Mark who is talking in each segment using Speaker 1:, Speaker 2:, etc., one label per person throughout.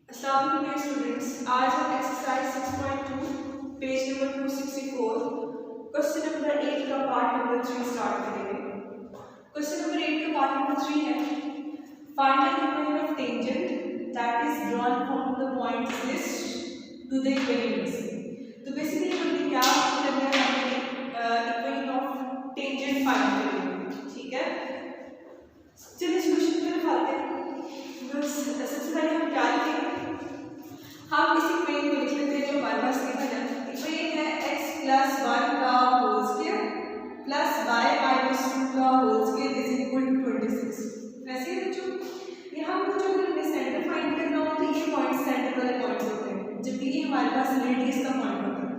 Speaker 1: अस्सलाम वालेकुम स्टूडेंट्स, आज हम exercise 6.2 page number 264 question number 8 का पार्ट नंबर 3 स्टार्ट करेंगे। क्वेश्चन नंबर 8 का पार्ट नंबर 3 है find the equation of tangent that is drawn from the points list to the equations. तो basically हमने क्या करना है, हमने इक्वेशन ऑफ टेंजेंट फाइंड करनी है। ठीक है, चलिए सॉल्यूशन की तरफ आते हैं। सबसे पहले हम क्या लिखेंगे, हम इस इक्वेशन को लिख लेते हैं जो हमारे पास गिवन है। इक्वेशन है x प्लस 1 का whole square plus y minus 2 का whole square is equal to 26। वैसे ही बच्चों यहाँ पर जो हमने सेंटर फाइंड करना हो तो ये पॉइंट सेंटर वाले पॉइंट्स होते हैं, जबकि ये हमारे पास रेडियस का पॉइंट होता है।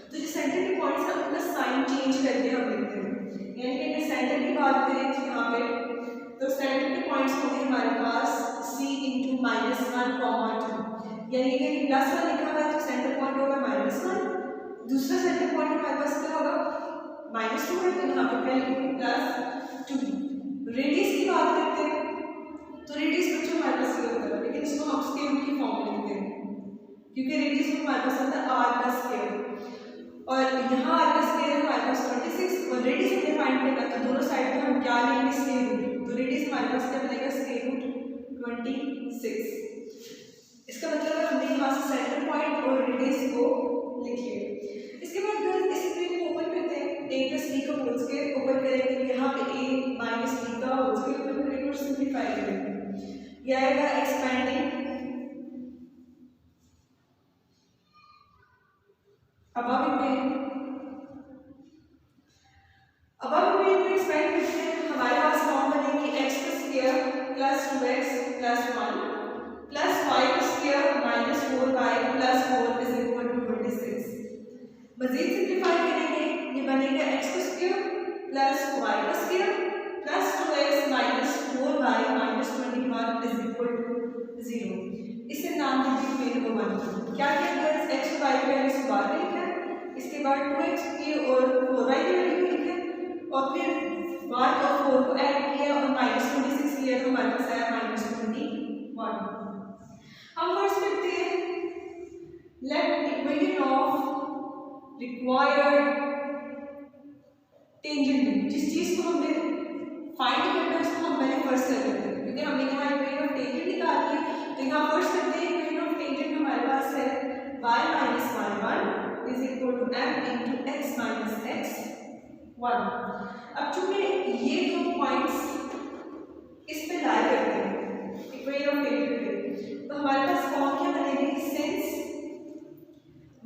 Speaker 1: तो जो सेंटर के पॉइंट्स हैं उनका साइन चेंज करके हम लिखते हैं। यानी कि अगर सेंटर की बात करें यहाँ पे तो सेंटर के पॉइंट्स होंगे हमारे पास c इंटू -1, 2। यानी कि प्लस 1 लिखा हुआ है तो सेंटर पॉइंट होगा -1, दूसरा सेंटर पॉइंट हमारे पास क्या होगा -2 है, तो यहाँ पे क्या लिखेंगे +2। रेडियस की बात करते हैं तो रेडियस बच्चों हमारे पास ये होता है, लेकिन इसको हम स्क्वायर रूट की फॉर्म में लिखते हैं क्योंकि रेडियस में हमारे पास होता है r का स्क्वायर, और यहाँ r का स्क्वायर है हमारे पास 26 और रेडियस हमने फाइंड करना है तो दोनों साइड पे हम क्या लेंगे स्क्वायर रूट। तो रेडियस हमारे पास क्या बनेगा स्क्वायर रूट 26। इसका मतलब है हमने यहाँ से सेंटर पॉइंट और रेडियस को लिख लिया। इसके बाद गर्ल्स इस इक्वेशन को ओपन करते हैं, a प्लस b का होल स्क्वायर ओपन करेंगे, यहाँ पे a माइनस b का होल स्क्वायर ओपन करेंगे और सिंपलीफाई करेंगे। ये आएगा एक्सपेंडिंग। अब हम इक्वेशन को एक्सपेंड करते हैं, हमारे पास फॉर्म बनेगी x का square plus 2x plus 1 plus y का square minus 4y plus 4 is equal to 26। मजीद सिंपलीफाई करेंगे, ये बनेगा x का स्क्वायर प्लस y का square plus 2x minus 4y minus 21 is equal to 0। इसे नाम दीजिए इक्वेशन को 1। क्या किया गर्ल्स, x और y की वैल्यू बाहर लिखा है, इसके बाद 2x की और 4y की वैल्यू लिखा है और फिर 1 और 4 को ऐड किया और माइनस 26 लिया तो हमारे पास आया माइनस 21। हम फर्स्ट करते हैं let equation of required tangent. जिस चीज को हमने फाइंड करना है उसको हम पहले फर्स्ट कर लेते हैं, क्योंकि हमने यहाँ इक्वेशन ऑफ टेंजेंट निकाली है तो यहाँ फर्स्ट करते हैं। इक्वेशन ऑफ टेंजेंट हमारे पास है y minus y1 is equal to m into x minus x1। अब चूंकि ये दो पॉइंट्स इस पे लाई करते हैं इक्वेशन ऑफ टेंजेंट पे, तो हमारे पास फॉर्म क्या बनेगी, since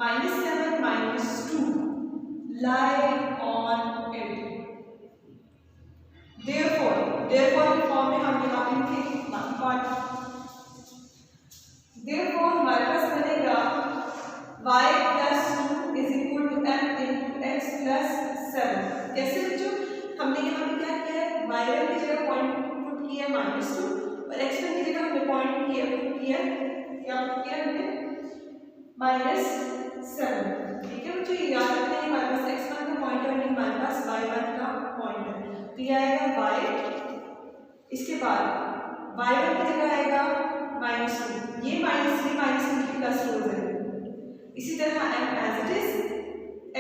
Speaker 1: -7 minus 2 lie on it, therefore की फॉर्म में हम यहाँ पे लिखेंगे बाकी पार्ट। therefore हमारे पास बनेगा y plus 2 is equal to m into x plus 7। कैसे बच्चों, हमने यहाँ पे क्या किया है, y1 की जगह पॉइंट पुट किया -2 और x1 की जगह हमने पॉइंट किया क्या पुट किया हमने -7। ठीक है बच्चों, ये याद रखना है हमारे पास x1 का पॉइंट है और हमारे पास y1 का पॉइंट है। तो ये आएगा y, इसके बाद y1 की जगह आएगा -2, ये माइनस की प्लस हो जाएगा। इसी तरह m as it is,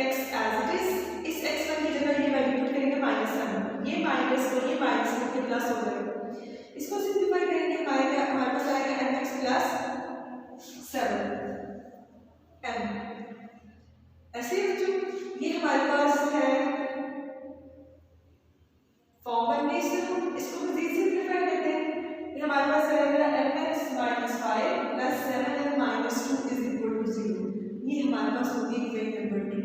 Speaker 1: x as it is, इस x1 की जगह ये वैल्यू पुट करेंगे -7, ये माइनस और ये माइनस करके प्लस हो जाएगा। इसको सिंपलीफाई करेंगे, हमारे पास आएगा mx प्लस 7m। ऐसे ही बच्चों ये हमारे पास है फॉर्म बन गई। हम इसको मजीद सिंपलीफाई करते हैं, ये हमारे पास आएगा mx minus 5 plus 7m minus 2 is equal to 0। ये हमारे पास होगी इक्वेशन नंबर 2।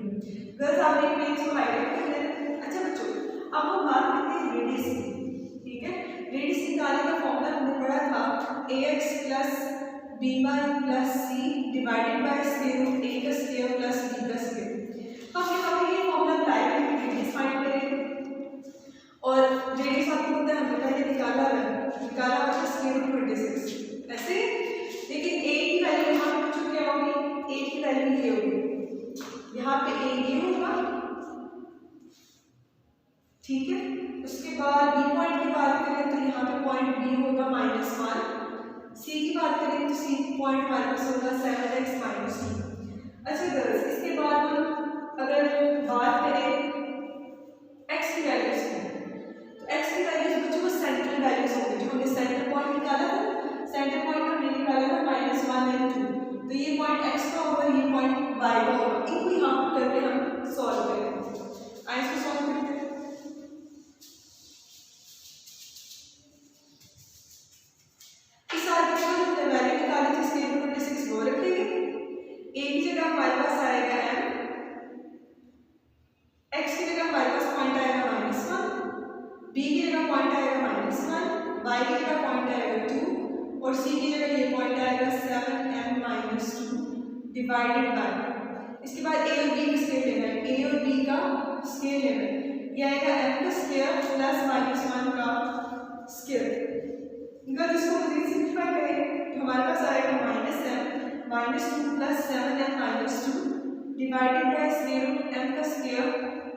Speaker 1: गर्ल्स आपने इक्वेशन को हाईलाइट कर लेना। अच्छा बच्चों, अब हम बात करते हैं रेडियस की। ठीक है, रेडियस निकालने का फॉर्मूला हमने पढ़ा था ax plus b1 plus c divided by square root a का स्क्वायर प्लस b का स्क्वायर। हम यहाँ पे ये फॉर्मूला अप्लाई करके रेडियस फाइंड करेंगे और रेडियस आपको पता है हमने पहले निकाला हुआ स्क्वायर रूट 26 ऐसे। लेकिन a की वैल्यू यहाँ पे बच्चों क्या होगी, a की वैल्यू ये होगी, यहाँ पे a ये होगा। ठीक है, उसके बाद b पॉइंट की बात करें तो यहाँ पे पॉइंट b होगा -1, सी की बात करें तो सी पॉइंट हमारे पास होगा 7x माइनस 2। अच्छा गर्ल्स, इसके बाद हम अगर बात करें x की वैल्यूज की, तो x की वैल्यूज बच्चों को सेंट्रल वैल्यूज होंगी। जो हमने सेंटर पॉइंट निकाला था, सेंटर पॉइंट हमने निकाला था -1 और 2, तो ये पॉइंट x का होगा, ये पॉइंट y का होगा। इनको यहाँ करके हम सॉल्व करेंगे। आइए इसको सॉल्व करते हैं। इस आर्टिकल में हमने वैल्यू निकाली थी, इसके लिए 26 वो रखेंगे। a की जगह हमारे पास आएगा m, x की जगह हमारे पास पॉइंट आएगा -1, b की जगह पॉइंट आएगा -1, y की जगह पॉइंट आएगा 2 और c की जगह ये पॉइंट आएगा 7m माइनस 2 डिवाइडेड बाय, इसके बाद a और b का स्केयर लेना है, a और b का स्केयर लेना है, ये आएगा m का स्केयर प्लस -1 का स्केयर। अगर इसको मजीद सिंपलीफाई करेंगे तो हमारे पास आएगा -m minus 2 plus 7m minus 2 divided by square root m का square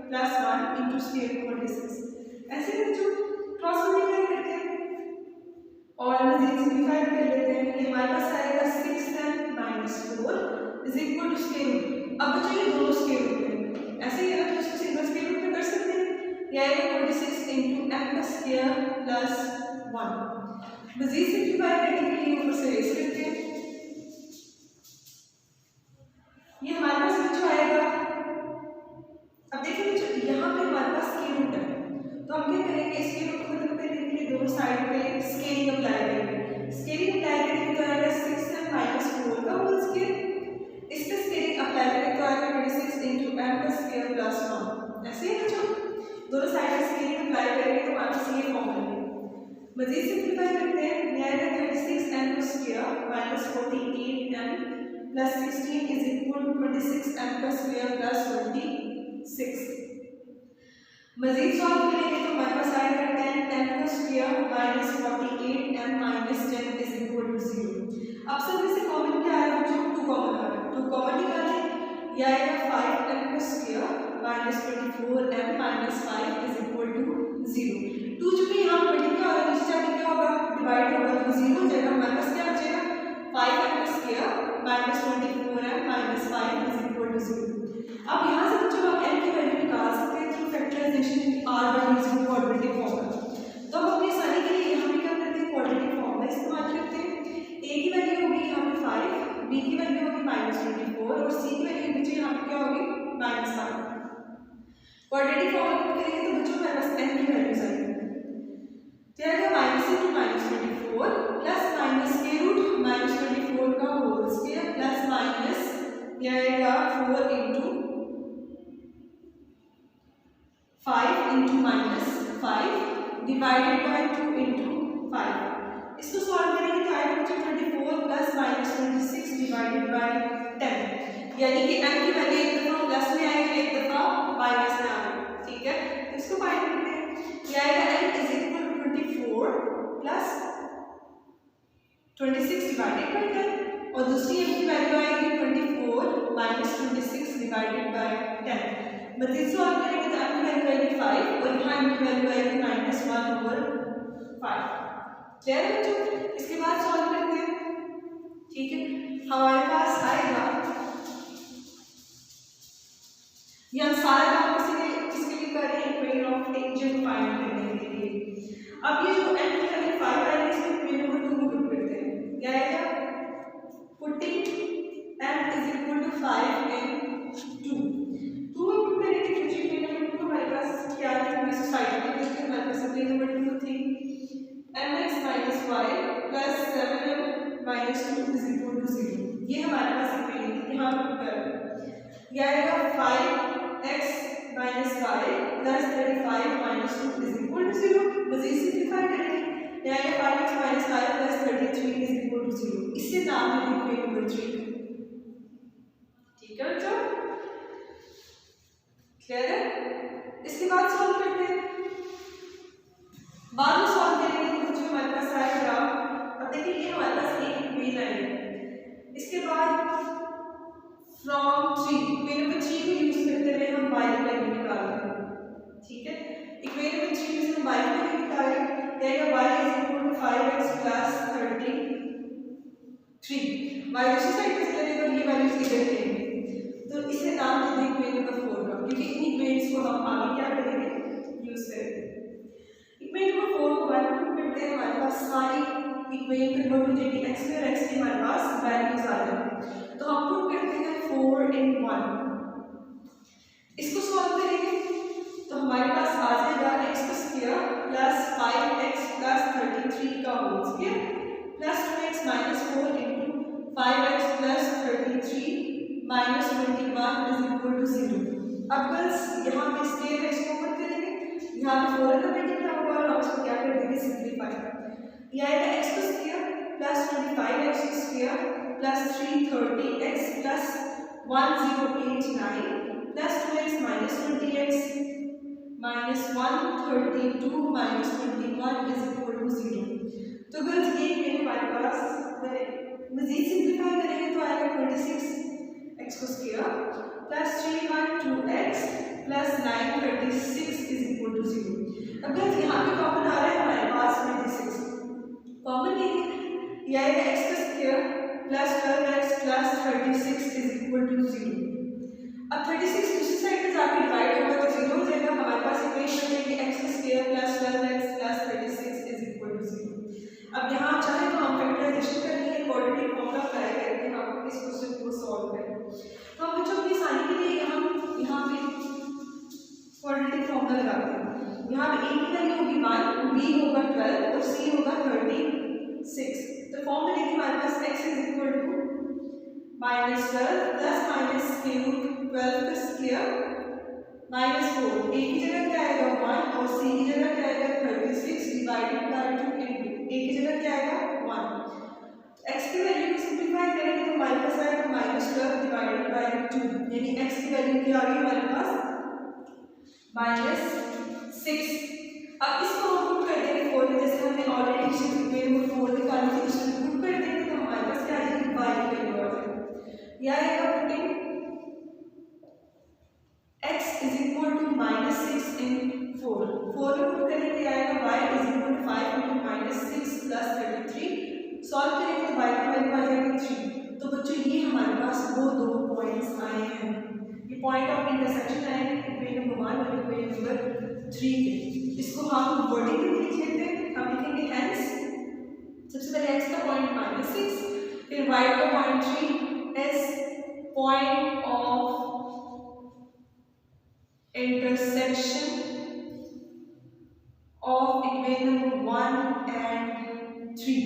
Speaker 1: plus 1 into square root 26। ऐसे ही जो क्रॉस मल्टीप्लाई करते हैं और मजीद सिंपलीफाई कर लेते हैं, ये हमारे पास आएगा 6m minus 4 is equal to square root. अब बच्चों ये दोनों स्केयर रूट हैं, ऐसे ही अगर इसको सिंगल स्केयर रूट में कर सकते हैं, ये आएगा 26 इंटू m का स्केयर प्लस 1। मजीद सिंपलीफाई करने के लिए ऊपर से रेस करते हैं, ये हमारे पास बच्चों आएगा। अब देखिए बच्चों यहाँ पे हमारे पास स्केयर रूट है, तो हम क्या करेंगे, स्केयर रूट को खत्म करने के लिए दोनों साइड पे स्केलिंग अप्लाई करेंगे। स्केलिंग अप्लाई करेंगे तो आएगा 6m माइनस 4 का होल स्केयर, इस पे स्केलिंग अप्लाई करेंगे तो आएगा 26 इंटू m का स्केयर प्लस 1। ऐसे ही बच्चों दोनों साइड पे स्केलिंग अप्लाई करेंगे तो हमारे पास ये फॉर्म बनेगा। मजीद सिंपलीफाई करते हैं, ये आएगा 36m का square minus 48m plus 16 is equal to 26m का स्क्वायर प्लस 26। मजीद सॉल्व करेंगे तो हमारे पास आएगा 10m का square minus 48m minus 10 is equal to 0। अब सब में से कॉमन क्या आएगा बच्चों, 2 कॉमन आ रहा है, 2 कॉमन निकालें, ये आएगा 5m का square minus 24m minus 5 is equal to 0। 2 चूंकि यहाँ मल्टीप्लाई हो रहा है, नीचे जाके क्या होगा, डिवाइड होगा, तो 0 हो जाएगा। हमारे पास क्या बचेगा, 5m का square minus 24m minus 5 is equal to 0। अब यहाँ से बच्चों हम m की वैल्यू निकाल सकते हैं through factorisation r by using quadratic formula. तो हम अपनी आसानी के लिए यहाँ पे क्या करते हैं, क्वाड्रेटिक फॉर्मूला इस्तेमाल करते हैं। a की वैल्यू होगी यहाँ पे 5, b की वैल्यू होगी -24 और c की वैल्यू नीचे यहाँ पे क्या होगी -5। क्वाड्रेटिक फॉर्मूला पुट करेंगे तो बच्चों हमारे पास n की वैल्यूज आएगी, तो आएगा -24 प्लस माइनस स्क्वायर रूट -24 का होल स्क्वायर प्लस माइनस ये आएगा 4 into 5 into -5 divided by 2 into 5। इसको सॉल्व करेंगे तो आएगा 24 प्लस -26 डिवाइडेड बाय 10, यानी कि m की वैल्यू एक दफा प्लस में आएगी, एक दफा माइनस में आएगी। ठीक है, इसको फाइंड करते हैं, ये आएगा m is equal to 24 plus 26 divided by 10 और दूसरी m की वैल्यू आएगी 24 माइनस 26 डिवाइडेड बाय 10। मजीद सॉल्व करेंगे तो m की वैल्यू आएगी 5 और यहाँ m की वैल्यू आएगी -1 ओवर 5। क्लियर है बच्चों, इसके बाद सॉल्व करते हैं। ठीक है, हमारे पास आएगा, ये हम सारा काम किसके लिए कर रहे हैं, इक्वेशन ऑफ टेंजेंट फाइंड करने के लिए। अब ये जो m की वैल्यू 5 आएगी, इसको इक्वेशन नंबर 2 में पुट करते हैं, क्या आएगा, putting m is equal to 5 in 2 में पुट करेंगे तो इक्वेशन नंबर 2 हमारे पास क्या है, इस साइड पे देखते हैं, हमारे पास इक्वेशन नंबर 2 थी mx minus y plus 7m minus 2 is equal to 0। ये हमारे पास इक्वेशन थी, यहाँ पे पुट करें, ये आएगा 5x minus y plus 35 minus 2 is equal to 0। मजीद सिंपलीफाई करेंगे, ये आएगा 5x minus y plus 33 is equal to 0। इससे नाम देंगे इक्वेशन नंबर 3। ठीक है बच्चों, क्लियर है। इसके बाद सॉल्व करते हैं, बाद में सॉल्व करेंगे तो बच्चों हमारे पास आएगा, अब देखिए ये हमारे पास एक इक्वेशन है, इसके बाद फ्रॉम 3 इक्वेशन नंबर 3 को यूज करते हुए हम y की वैल्यू निकालते हैं। ठीक है, इक्वेशन नंबर 3 में हम y की वैल्यू निकालें, y is equal to 5x plus 30 3 y दूसरी साइड पे चले तो ये वैल्यूज इधर लेंगे, तो इसे नाम दे दें इक्वेशन नंबर 4 का, क्योंकि इन इक्वेशंस को हम आगे क्या करेंगे यूज करेंगे। इक्वेशन नंबर 4 को वैल्यू पुट करते हैं, हमारे पास सारी इक्वेशन कन्वर्ट हो जाएगी, x में और x की हमारे पास वैल्यूज आ जाएंगी, तो हम पुट करते हैं 4 in 1, इसको सॉल्व करेंगे तो हमारे पास आ जाएगा x का स्क्वायर प्लस 5x प्लस 33 का whole square plus 2x minus 4 into 5x plus 33 minus 21 is equal to 0। अब गर्ल्स यहाँ पे स्क्वायर है, इसको कॉमन करेंगे, यहाँ पे 4 का बेटा क्या होगा और हम इसको क्या कर देंगे सिंपलीफाई, ये आएगा x का square plus 25x square plus 330x plus 1089 plus 2x minus 20x minus 132 minus 21 is equal to 0। तो गर्ल्स ये मेरे हमारे पास मजीद सिंप्लीफाई करेंगे तो आएगा 26x को square plus 312x plus 936 is equal to 0। अब गर्ल्स यहाँ पे कॉमन आ रहा है हमारे पास 26, कॉमन लेंगे, यह आएगा x का square plus 12x plus 36 is equal to 0। अब 36 दूसरी साइड पे जाके डिवाइड होगा तो 0 हो जाएगा, हमारे पास इक्वेशन है कि x का square plus 12x plus 36 is equal to 0। अब यहाँ चाहे तो हम फैक्टराइजेशन करके क्वाड्रेटिक फॉर्मूला अप्लाई करके हम इस क्वेश्चन को सॉल्व करें, तो हम बच्चों की आसानी के लिए यहाँ पे क्वाड्रेटिक फॉर्मूला लगाते हैं, यहाँ पे a की वैल्यू होगी 1, b होगा 12 और c होगा 36, तो फॉर्म में देखिए हमारे पास x is equal to -12 plus minus के रूट 12 का स्क्वायर माइनस 4, a की जगह क्या आएगा 1 और c की जगह क्या आएगा 36 डिवाइडेड बाय 2 इंटू a की जगह क्या आएगा 1, x की वैल्यू को सिंप्लीफाई करेंगे तो हमारे पास आएगा -12 डिवाइडेड बाय 2, यानी x की वैल्यू क्या आ गई हमारे पास -6। अब इसको हम पुट कर देंगे 4 में, जैसे हमने ऑलरेडी शिफ्ट में 4 निकाली थी, इसको पुट कर देंगे तो हमारे पास क्या आ जाएगी y की वैल्यू आ जाएगी, यह आएगा putting x is equal to -6 in 4 में पुट करेंगे आएगा y is equal to 5 into -6 plus 33, solve करेंगे तो y की वैल्यू आ जाएगी 3। तो बच्चों ये हमारे पास वो दो पॉइंट्स आए हैं, ये पॉइंट ऑफ इंटरसेक्शन आए हैं इक्वेशन नंबर 1 और इक्वेशन नंबर 3 के, इसको हम वर्डिंग में लिख लेते हैं, हम लिखेंगे हेंस सबसे पहले x का पॉइंट -6, फिर y का point 3 as point of intersection of equation number 1 and 3।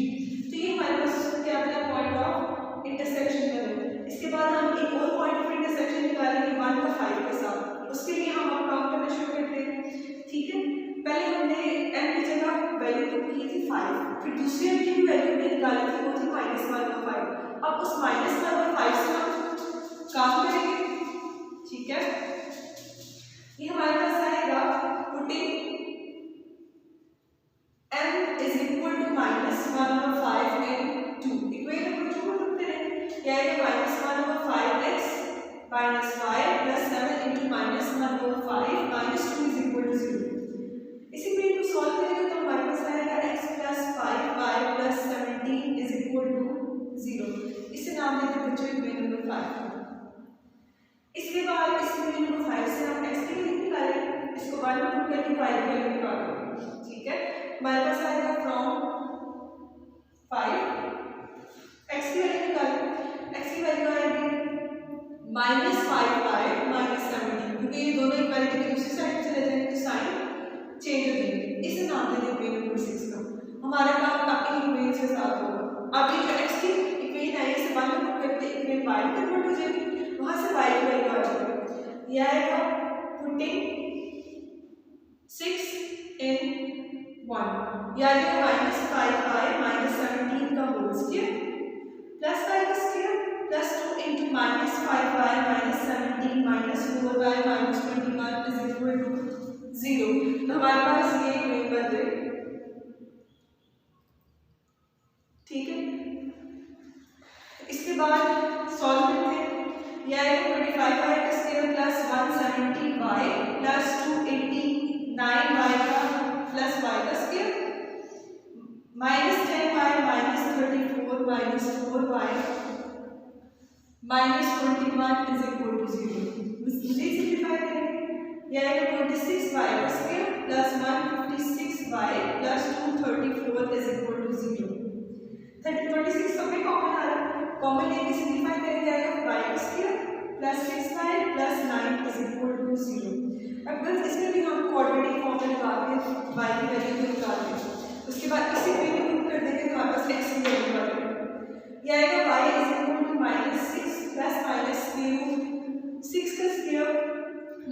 Speaker 1: तो ये हमारे पास क्या बना पॉइंट ऑफ इंटरसेक्शन बना। इसके बाद हम एक और पॉइंट ऑफ इंटरसेक्शन निकालेंगे 1 का 5 के साथ, उसके लिए हम काउंट करना शुरू करते हैं, ठीक है। पहले हमने m की जगह वैल्यू पुट की थी 5, फिर दूसरी m की भी वैल्यू हमने निकाली थी वो थी -1/5। अब उस -1/5 से हम काम करेंगे, ठीक है। ये हमारे पास आएगा putting m is equal to -1/5 in 2, equation number 2 को पुट करें, ये आएगा -1/5x -5 plus 7 into -1/5 -2 is equal to 0। इसी इक्वेशन को सॉल्व करेंगे तो हमारे पास आएगा x plus 5y plus 17 is equal to 0। इसे नाम देते हैं बच्चों इक्वेशन नंबर 5। इसके बाद इस इक्वेशन नंबर 5 से हम x की वैल्यू निकालेंगे, इसको 1 में पुट करके 5 की वैल्यू निकालेंगे, ठीक है। हमारे पास आएगा फ्रॉम 5 x की वैल्यू निकालें, x की वैल्यू आएगी -5y -17, क्योंकि ये दोनों इक्वालिटी की दूसरी साइड चले जाएंगे तो साइन चेंज हो जाएगी, इसे नाम देते हैं इक्वेशन नंबर 6 का। हमारा काम बाकी इक्वेशन के साथ होगा। अब ये जो x की इक्वेशन है इसे 1 में पुट करके इक्वेशन y में कन्वर्ट हो जाएगी, वहां से y की वैल्यू आ जाएगी, यह आएगा पुटिंग 6 in 1, यह आएगा -5y -17 का होल स्क्वायर प्लस y का square plus 2 into -5y -17 -4y -21 is equal to 0। तो हमारे पास ये इक्वेशन बन गई, ठीक है। इसके बाद सॉल्व करते हैं, यह आएगा 25y का square plus 170y plus 289y का प्लस y का square -10y -34 minus 4y minus 21 is equal to 0। इसे सिंप्लीफाई करेंगे, यह आएगा 26y का square plus 156y plus 234 is equal to 0। 26 सब में कॉमन आ रहा है, कॉमन लेके सिंप्लीफाई करेंगे, आएगा y का square plus 6y plus 9 is equal to 0। अब बस इसमें भी हम क्वाड्रेटिक फॉर्म में लगा के y की वैल्यू को निकाल देंगे, उसके बाद इसी पे पुट कर देंगे तो हमारे पास x की वैल्यू आ जाएगी। यह आएगा y is equal to -6 plus minus 6 का square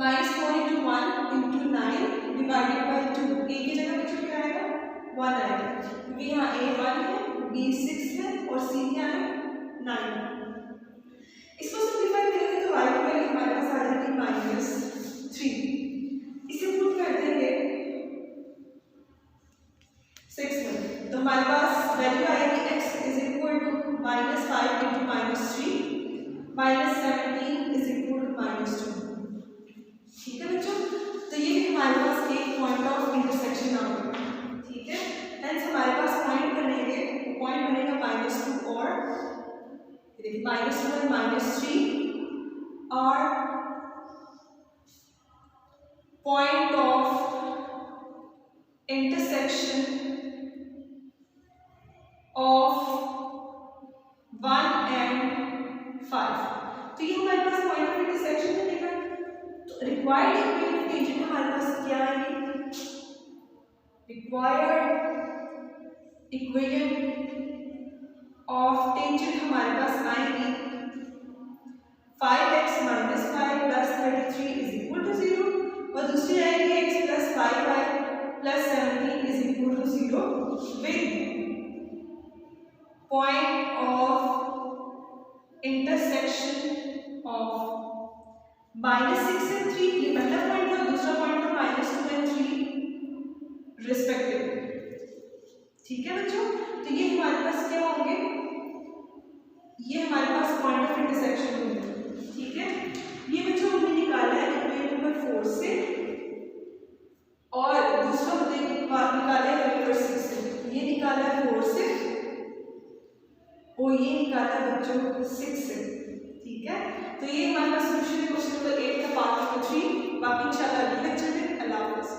Speaker 1: minus 4 into 1 into 9 divided by 2, a की जगह बच्चों क्या आएगा 1 आएगा, क्योंकि यहाँ a 1 है, b 6 है और c क्या है 9। इसको सिंप्लीफाई करेंगे तो y की वैल्यू हमारे पास आ जाएगी -3। इसे पुट कर देंगे 6 में, तो हमारे पास वैल्यू आएगी x is equal to -5 into -3 -17 is equal to -2। ठीक है बच्चों, तो ये भी हमारे पास एक पॉइंट ऑफ इंटरसेक्शन आ गया। ठीक है, हेंस हमारे पास पॉइंट बनेंगे, पॉइंट बनेगा -2 और देखिए -1 -3 और point of intersection of 1 and 5। तो ये हमारे पास पॉइंट ऑफ इंटरसेक्शन है। देखा तो रिक्वायर्ड इक्वेशन ऑफ टेंजेंट हमारे पास क्या है, रिक्वायर्ड इक्वेशन ऑफ टेंजेंट हमारे पास आएगी 5x minus 5 plus 33 is equal to 0 और दूसरी आएगी x plus 5y plus 17 is equal to 0 with point of intersection of -6 and 3, ये पहला पॉइंट था, दूसरा पॉइंट था -2 and 3 रिस्पेक्टिवली। ठीक है बच्चों, तो ये हमारे पास क्या होंगे, ये हमारे पास पॉइंट ऑफ इंटरसेक्शन होंगे। ठीक है, ये बच्चों हमने निकाला है इक्वेशन नंबर 4 से और दूसरा हमने निकाला है इक्वेशन नंबर 6 से, ये निकाला है 4 से और ये निकाला है बच्चों 6 से। ठीक है, तो ये हमारे पास सोल्यूशन है क्वेश्चन नंबर 8 का पार्ट नंबर 3। बाकी इंशाल्लाह अगले लेक्चर में। अल्लाह हाफ़िज़।